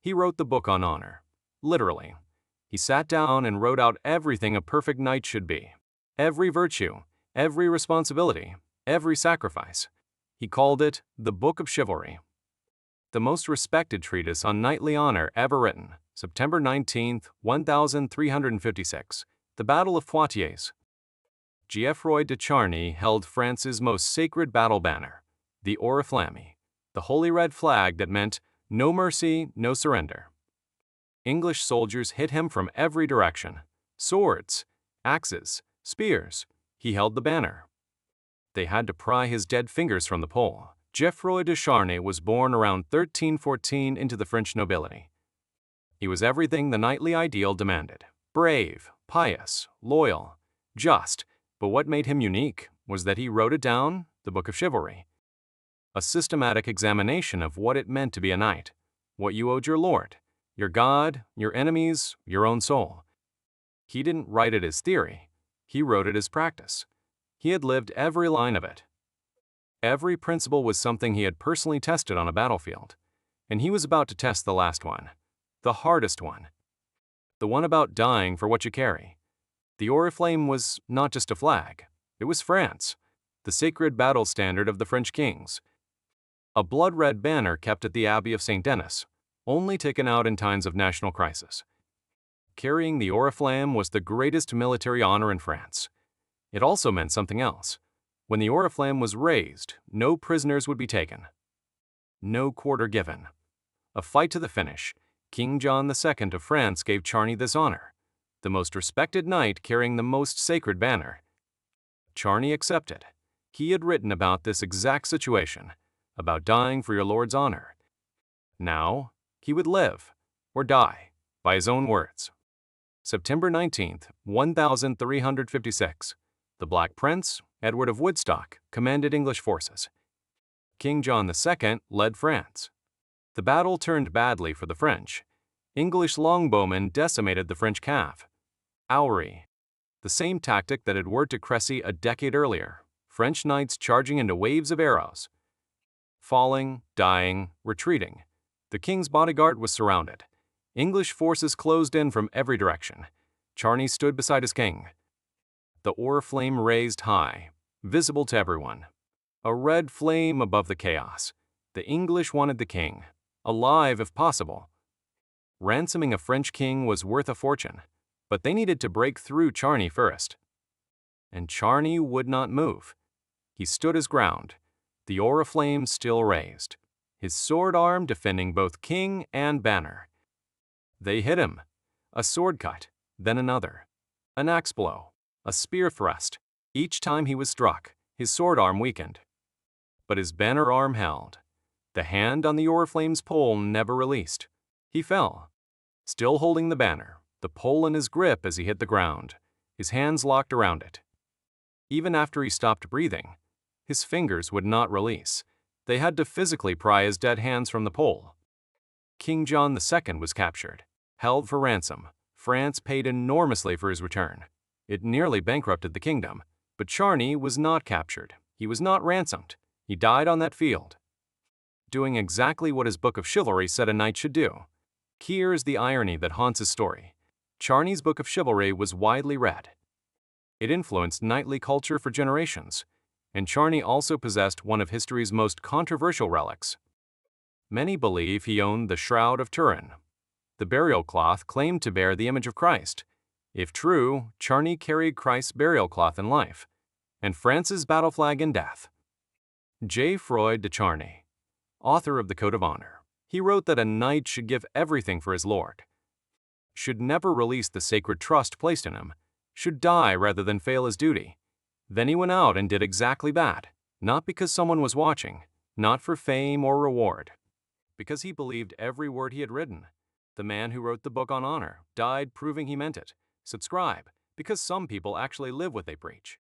He wrote the book on honor. Literally. He sat down and wrote out everything a perfect knight should be. Every virtue, every responsibility, every sacrifice. He called it the Book of Chivalry. The most respected treatise on knightly honor ever written, September 19, 1356, the Battle of Poitiers. Geoffroi de Charny held France's most sacred battle banner, the Oriflamme, the holy red flag that meant no mercy, no surrender. English soldiers hit him from every direction. Swords, axes, spears. He held the banner. They had to pry his dead fingers from the pole. Geoffroi de Charny was born around 1314 into the French nobility. He was everything the knightly ideal demanded. Brave, pious, loyal, just. But what made him unique was that he wrote it down, the Book of Chivalry. A systematic examination of what it meant to be a knight, what you owed your lord, your God, your enemies, your own soul. He didn't write it as theory. He wrote it as practice. He had lived every line of it. Every principle was something he had personally tested on a battlefield, and he was about to test the last one, the hardest one, the one about dying for what you carry. The Oriflamme was not just a flag, it was France, the sacred battle standard of the French kings. A blood-red banner kept at the Abbey of St. Denis, only taken out in times of national crisis. Carrying the Oriflamme was the greatest military honor in France. It also meant something else. When the Oriflamme was raised, no prisoners would be taken. No quarter given. A fight to the finish, King John II of France gave Charny this honor, the most respected knight carrying the most sacred banner. Charny accepted. He had written about this exact situation, about dying for your lord's honor. Now, he would live, or die, by his own words. September 19, 1356. The Black Prince, Edward of Woodstock, commanded English forces. King John II led France. The battle turned badly for the French. English longbowmen decimated the French cav. Owry. The same tactic that had worked at Crécy a decade earlier. French knights charging into waves of arrows. Falling, dying, retreating. The king's bodyguard was surrounded. English forces closed in from every direction. Charny stood beside his king. The Oriflamme raised high, visible to everyone. A red flame above the chaos. The English wanted the king, alive if possible. Ransoming a French king was worth a fortune, but they needed to break through Charny first. And Charny would not move. He stood his ground, the Oriflamme still raised, his sword arm defending both king and banner. They hit him. A sword cut, then another. An axe blow, a spear thrust. Each time he was struck, his sword arm weakened. But his banner arm held. The hand on the Oriflamme's pole never released. He fell, still holding the banner, the pole in his grip as he hit the ground, his hands locked around it. Even after he stopped breathing, his fingers would not release. They had to physically pry his dead hands from the pole. King John II was captured, held for ransom. France paid enormously for his return. It nearly bankrupted the kingdom, but Charny was not captured. He was not ransomed. He died on that field, doing exactly what his Book of Chivalry said a knight should do. Here is the irony that haunts his story. Charny's Book of Chivalry was widely read. It influenced knightly culture for generations, and Charny also possessed one of history's most controversial relics. Many believe he owned the Shroud of Turin, the burial cloth claimed to bear the image of Christ. If true, Charny carried Christ's burial cloth in life, and France's battle flag in death. Geoffroi de Charny, author of the Code of Honor. He wrote that a knight should give everything for his lord, should never release the sacred trust placed in him, should die rather than fail his duty. Then he went out and did exactly that, not because someone was watching, not for fame or reward, because he believed every word he had written. The man who wrote the book on honor died proving he meant it. Subscribe, because some people actually live what they preach.